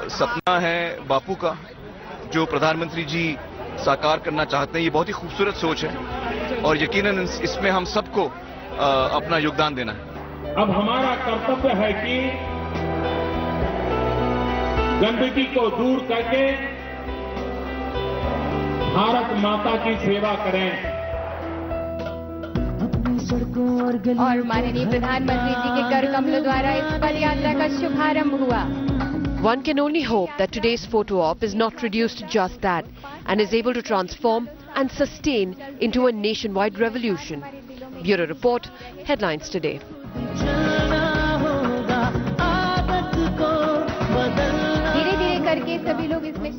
सपना है बापू का, जो प्रधानमंत्री जी साकार करना चाहते हैं, ये बहुत ही खूबसूरत सोच है और यकीनन इसमें हम सबको अपना योगदान देना है। अब हमारा कर्तव्य है कि गंदगी को दूर करके भारत माता की सेवा करें। और माननीय प्रधानमंत्री जी के कर कमलों द्वारा इस पद यात्रा का शुभारंभ हुआ। One can only hope that today's photo op is not reduced to just that and is able to transform and sustain into a nationwide revolution. Bureau Report, Headlines Today. धीरे-धीरे करके सभी लोग इसमें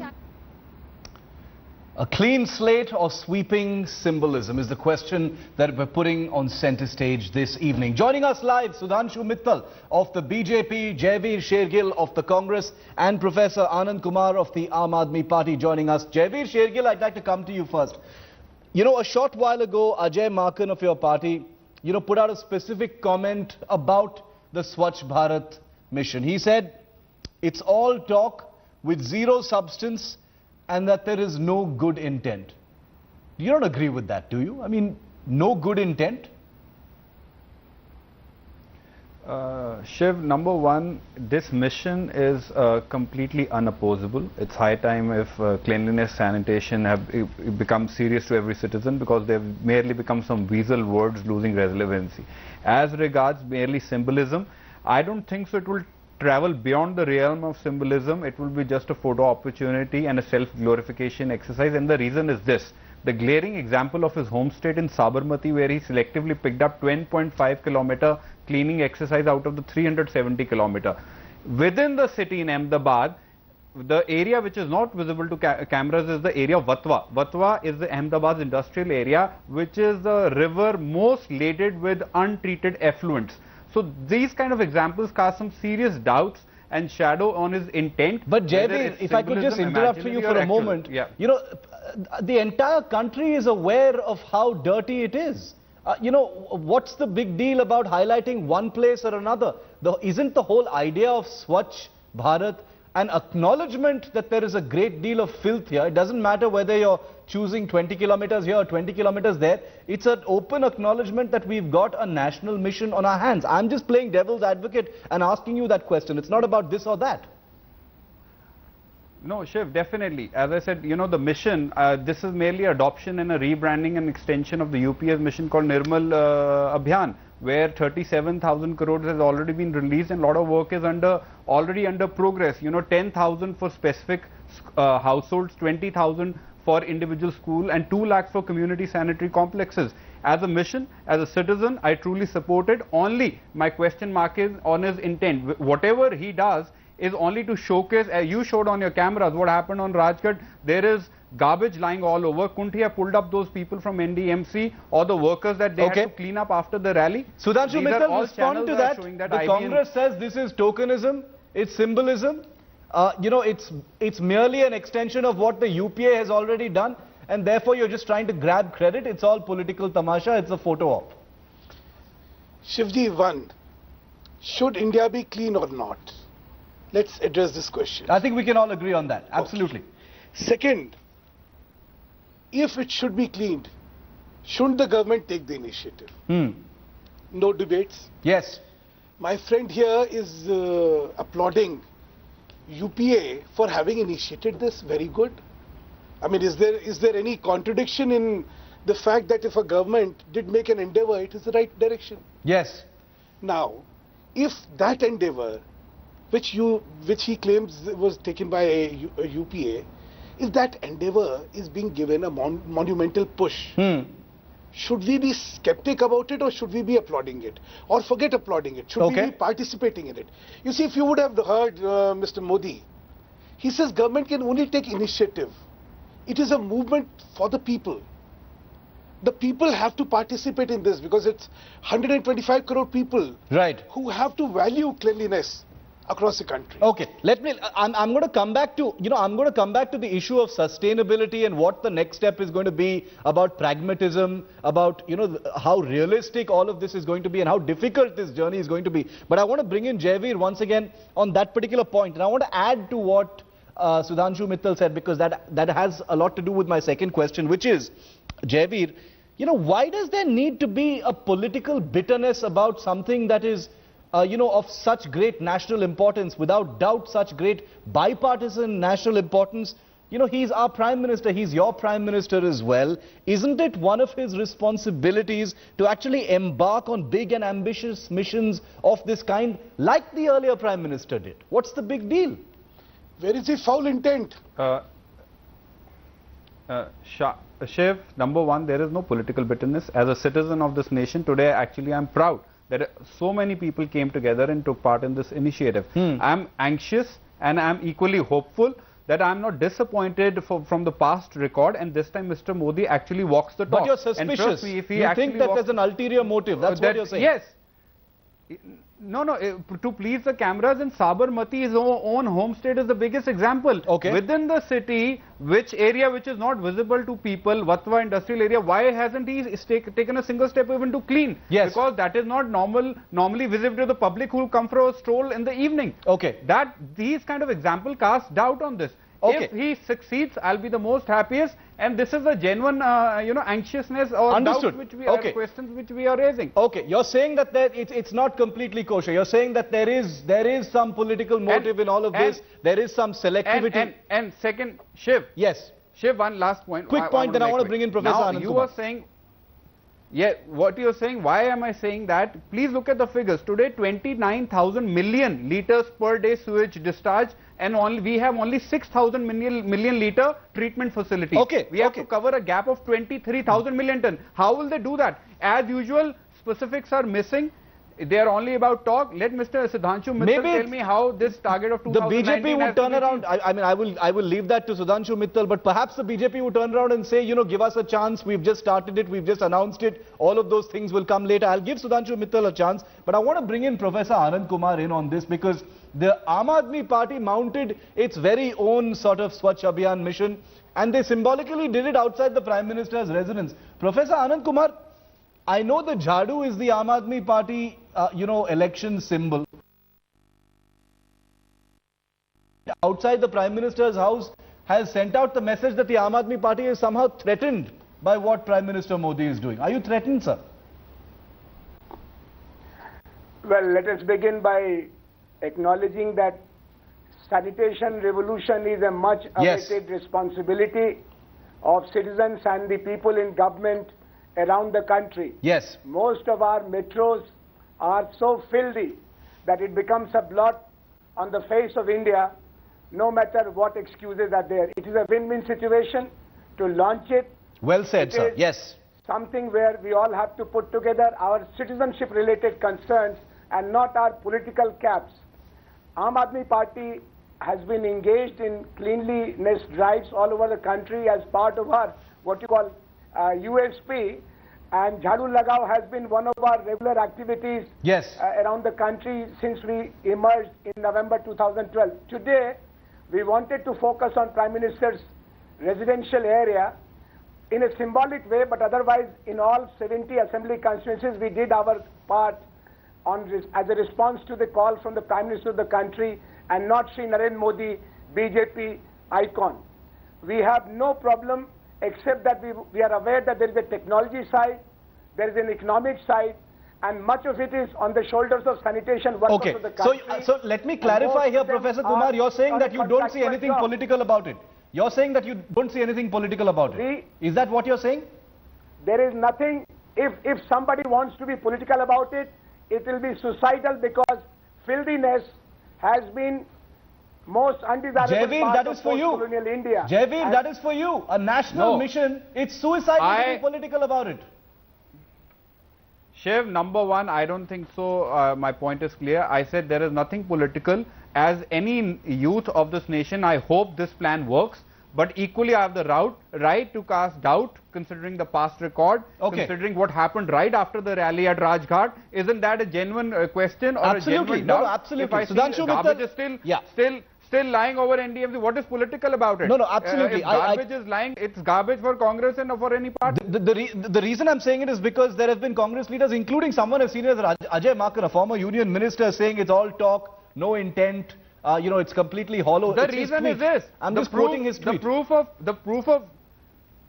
A clean slate or sweeping symbolism is the question that we're putting on center stage this evening. Joining us live, Sudhanshu Mittal of the BJP, Jaiveer Shergill of the Congress, and Professor Anand Kumar of the Aam Aadmi Party joining us. Jaiveer Shergill, I'd like to come to you first. You know, a short while ago, Ajay Markan of your party, put out a specific comment about the Swachh Bharat mission. He said, it's all talk with zero substance, and that there is no good intent. You don't agree with that, do you? I mean, no good intent? Shiv, number one, this mission is completely unopposable. It's high time if cleanliness, sanitation have become serious to every citizen, because they've merely become some weasel words losing relevancy. As regards merely symbolism, I don't think so it will travel beyond the realm of symbolism. It will be just a photo opportunity and a self-glorification exercise, and the reason is this. The glaring example of his home state in Sabarmati, where he selectively picked up 10.5 kilometer cleaning exercise out of the 370 kilometer. Within the city in Ahmedabad, the area which is not visible to cameras is the area of Vatwa. Vatwa is the Ahmedabad's industrial area, which is the river most laden with untreated effluents. So these kind of examples cast some serious doubts and shadow on his intent. But Jaiveer, if I could just interrupt you for a moment, the entire country is aware of how dirty it is. What's the big deal about highlighting one place or another? Isn't the whole idea of Swachh Bharat an acknowledgement that there is a great deal of filth here? It doesn't matter whether you're choosing 20 kilometers here or 20 kilometers there. It's an open acknowledgement that we've got a national mission on our hands. I'm just playing devil's advocate and asking you that question. It's not about this or that. No, Shiv, definitely. As I said, the mission, this is merely adoption and a rebranding and extension of the UP's mission called Nirmal Abhiyan, where 37,000 crores has already been released and a lot of work is already under progress. 10,000 for specific households, 20,000 for individual school, and 2 lakhs for community sanitary complexes. As a mission, as a citizen, I truly support it. Only my question mark is on his intent. Whatever he does is only to showcase, you showed on your cameras what happened on Rajghat. There is garbage lying all over. Couldn't he have pulled up those people from NDMC or the workers that they had to clean up after the rally? Sudhanshu Mittal, respond to that. The Congress says this is tokenism, it's symbolism. It's merely an extension of what the UPA has already done, and therefore you're just trying to grab credit. It's all political tamasha. It's a photo op. Shivji, one, should India be clean or not? Let's address this question. I think we can all agree on that. Absolutely. Okay. Second, if it should be cleaned, shouldn't the government take the initiative? No debates? Yes. My friend here is applauding UPA for having initiated this. Very good. I mean, is there any contradiction in the fact that if a government did make an endeavor, it is the right direction? Yes. Now, if that endeavor, which he claims was taken by a UPA, if that endeavor is being given a monumental push, should we be skeptic about it, or should we be applauding it? Or forget applauding it, should we be participating in it? You see, if you would have heard Mr. Modi, he says government can only take initiative. It is a movement for the people. The people have to participate in this, because it's 125 crore people who have to value cleanliness. across the country. Okay, I'm going to come back to, I'm going to come back to the issue of sustainability and what the next step is going to be, about pragmatism, about, how realistic all of this is going to be and how difficult this journey is going to be. But I want to bring in Jaiveer once again on that particular point. And I want to add to what Sudhanshu Mittal said, because that has a lot to do with my second question, which is, Jaiveer, why does there need to be a political bitterness about something that is of such great national importance, without doubt such great bipartisan national importance? He's our Prime Minister, he's your Prime Minister as well. Isn't it one of his responsibilities to actually embark on big and ambitious missions of this kind, like the earlier Prime Minister did? What's the big deal? Where is the foul intent? Shiv, number one, there is no political bitterness. As a citizen of this nation, today actually I'm proud that so many people came together and took part in this initiative. I'm anxious and I'm equally hopeful that I'm not disappointed from the past record, and this time Mr. Modi actually walks the talk. But you're suspicious. Me, if he you think that there's an ulterior motive. That's what you're saying. Yes. No, to please the cameras in Sabarmati, his own home state, is the biggest example. Okay. Within the city, which is not visible to people, Vatva industrial area, why hasn't he taken a single step even to clean? Yes. Because that is not normally visible to the public who come for a stroll in the evening. Okay. These kind of example cast doubt on this. Okay. If he succeeds, I'll be the most happiest, and this is a genuine, anxiousness or Understood. doubt questions which we are raising. Okay, you're saying that it's not completely kosher. You're saying that there is some political motive in all of this. There is some selectivity. And second, Shiv. Yes. Shiv, one last point. Quick point, then I want to bring in Professor Anand you Kumar. are saying, what you're saying, why am I saying that? Please look at the figures. Today, 29,000 million liters per day sewage discharge, and we have only 6,000 million liter treatment facilities. Okay. We have to cover a gap of 23,000 million ton. How will they do that? As usual, specifics are missing. They are only about talk. Let Mr. Sudhanshu Mittal tell me how this target of 2019 the BJP would turn around. I will leave that to Sudhanshu Mittal, but perhaps the BJP would turn around and say, give us a chance. We've just started it. We've just announced it. All of those things will come later. I'll give Sudhanshu Mittal a chance, but I want to bring in Professor Anand Kumar in on this, because the Aam Aadmi Party mounted its very own sort of Swachh Abhiyan mission, and they symbolically did it outside the Prime Minister's residence. Professor Anand Kumar, I know the Jhadu is the Aam Aadmi Party, election symbol. Outside the Prime Minister's house has sent out the message that the Aam Aadmi Party is somehow threatened by what Prime Minister Modi is doing. Are you threatened, sir? Well, let us begin by acknowledging that sanitation revolution is a much awaited responsibility of citizens and the people in government around the country. Yes. Most of our metros are so filthy that it becomes a blot on the face of India, no matter what excuses are there. It is a win-win situation to launch it. Well said, sir. Yes. Something where we all have to put together our citizenship-related concerns and not our political caps. Aam Aadmi Party has been engaged in cleanliness drives all over the country as part of our, what you call, USP, and Jhadu Lagao has been one of our regular activities around the country since we emerged in November 2012. Today, we wanted to focus on Prime Minister's residential area in a symbolic way, but otherwise in all 70 assembly constituencies, we did our part as a response to the call from the Prime Minister of the country and not Sri Narendra Modi, BJP icon. We have no problem, except that we are aware that there is a technology side, there is an economic side, and much of it is on the shoulders of sanitation workers of the country. So let me clarify here, Professor Kumar, you're saying that you don't see anything political about it. You're saying that you don't see anything political about it. Is that what you're saying? There is nothing. If somebody wants to be political about it, it will be suicidal, because filthiness has been most undesirable Jaiveer, part that of is for you. post-colonial India. Jaiveer, that is for you. A national mission. It's suicidal to be political about it. Shiv, number one, I don't think so. My point is clear. I said there is nothing political. As any youth of this nation, I hope this plan works. but equally I have the right to cast doubt considering the past record, considering what happened right after the rally at Rajghat. Isn't that a genuine question or absolutely. a genuine doubt? No, absolutely. If I see garbage is still lying over NDMC, what is political about it? No, absolutely. If garbage is lying, it's garbage for Congress and for any party. The reason I'm saying it is because there have been Congress leaders, including someone as senior as Ajay Makar, a former union minister, saying it's all talk, no intent. It's completely hollow. The reason is this. I'm just quoting his tweet. The proof of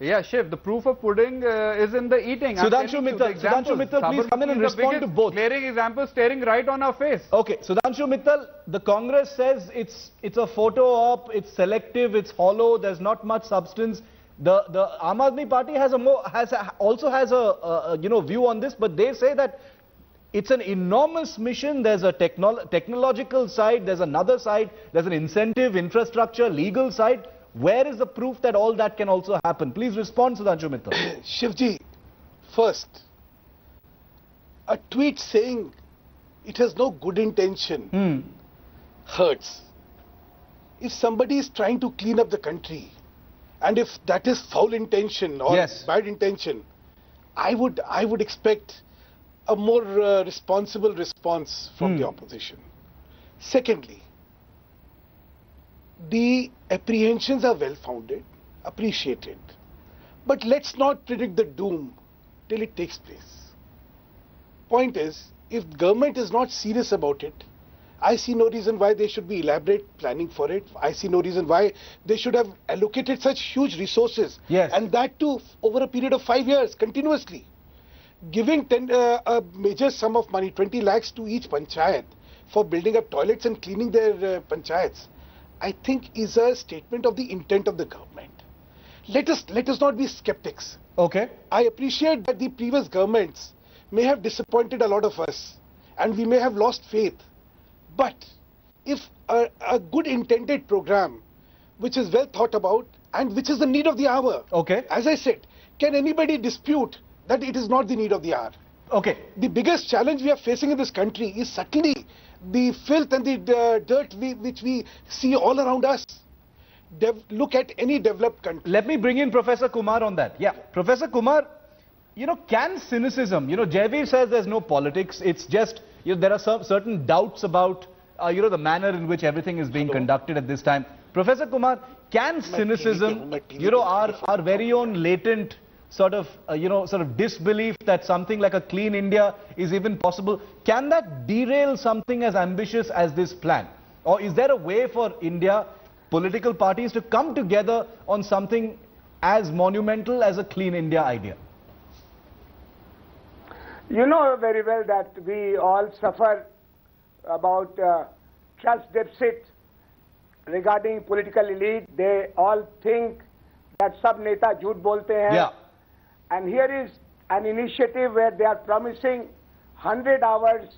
Shiv, the proof of pudding is in the eating. Sudhanshu Mittal, please come in and respond to both. Glaring example staring right on our face. Okay, Sudhanshu Mittal, the Congress says it's a photo op, it's selective, it's hollow, there's not much substance. The Aam Aadmi Party also has a view on this, but they say that it's an enormous mission. There's a technological side, there's another side, there's an incentive, infrastructure, legal side. Where is the proof that all that can also happen? Please respond, Sudhanshu Mittal. Shivji, first, a tweet saying it has no good intention hurts. If somebody is trying to clean up the country, and if that is foul intention or bad intention, I would expect a more responsible response from the opposition. Secondly, the apprehensions are well founded, appreciated, but let's not predict the doom till it takes place. Point is, if government is not serious about it, I see no reason why they should be elaborate planning for it. I see no reason why they should have allocated such huge resources, and that too over a period of 5 years continuously. Giving a major sum of money, 20 lakhs to each panchayat for building up toilets and cleaning their panchayats, I think is a statement of the intent of the government. Let us not be skeptics. Okay. I appreciate that the previous governments may have disappointed a lot of us and we may have lost faith. But if a good intended program which is well thought about and which is the need of the hour, as I said, can anybody dispute that it is not the need of the hour? Okay. The biggest challenge we are facing in this country is certainly the filth and the dirt which we see all around us. Look at any developed country. Let me bring in Professor Kumar on that. Yeah, Professor Kumar, can cynicism, Jaiveer says there's no politics, it's just, there are certain doubts about, the manner in which everything is being conducted at this time. Professor Kumar, can cynicism, our very own latent sort of disbelief that something like a clean India is even possible, can that derail something as ambitious as this plan? Or is there a way for India, political parties to come together on something as monumental as a clean India idea? You know very well that we all suffer about trust deficit regarding political elite. They all think that sab neta jhoot bolte hain. Yeah. And here is an initiative where they are promising 100 hours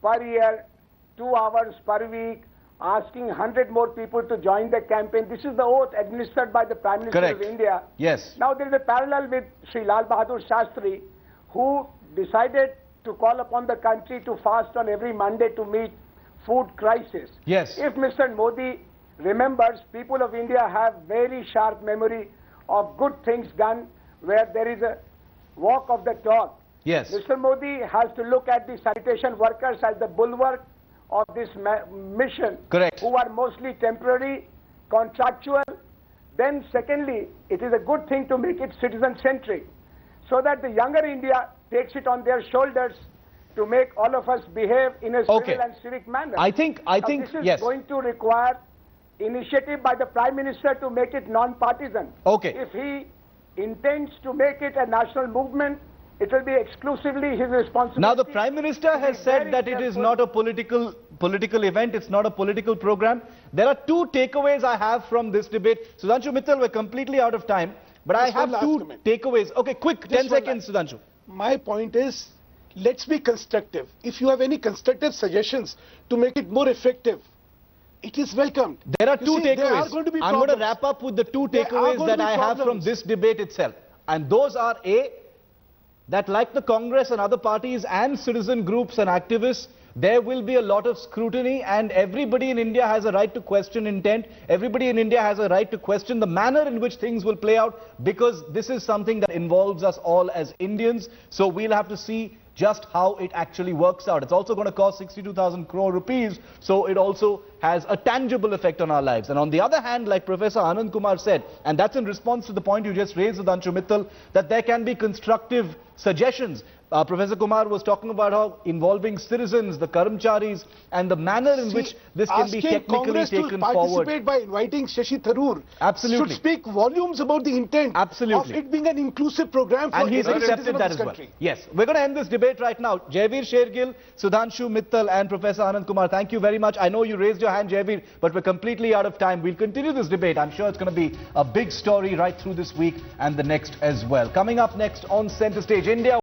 per year, 2 hours per week, asking 100 more people to join the campaign. This is the oath administered by the Prime Minister of India. Yes. Now there is a parallel with Sri Lal Bahadur Shastri, who decided to call upon the country to fast on every Monday to meet food crisis. Yes. If Mr. Modi remembers, people of India have very sharp memory of good things done where there is a walk of the talk. Yes. Mr. Modi has to look at the sanitation workers as the bulwark of this mission. Correct. Who are mostly temporary, contractual. Then secondly, it is a good thing to make it citizen-centric so that the younger India takes it on their shoulders to make all of us behave in a civil and civic manner. I think this is going to require initiative by the Prime Minister to make it non-partisan. Okay. If he intends to make it a national movement, it will be exclusively his responsibility. Now the Prime Minister has said that it is not a political event, it's not a political program. There are two takeaways I have from this debate. Sudhanshu Mittal, we're completely out of time, but I have two takeaways. Okay, quick, 10 seconds, Sudhanshu. My point is, let's be constructive. If you have any constructive suggestions to make it more effective, it is welcomed. There are two takeaways. I'm going to wrap up with the two takeaways that I have from this debate itself. And those are A, that like the Congress and other parties and citizen groups and activists, there will be a lot of scrutiny, and everybody in India has a right to question intent. Everybody in India has a right to question the manner in which things will play out, because this is something that involves us all as Indians. So we'll have to see just how it actually works out. It's also going to cost 62,000 crore rupees, so it also has a tangible effect on our lives. And on the other hand, like Professor Anand Kumar said, and that's in response to the point you just raised, Sudhanshu Mittal, that there can be constructive suggestions. Professor Kumar was talking about how involving citizens, the Karamcharis, and the manner in which this can be technically Congress taken to forward. participate by inviting Shashi Tharoor Absolutely. should speak volumes about the intent Absolutely. of it being an inclusive program for And he's every accepted citizen that of as this well. country. Yes, we're going to end this debate right now. Jaiveer Shergill, Sudhanshu Mittal, and Professor Anand Kumar, thank you very much. I know you raised your hand, Jaiveer, but we're completely out of time. We'll continue this debate. I'm sure it's going to be a big story right through this week and the next as well. Coming up next on Center Stage, India.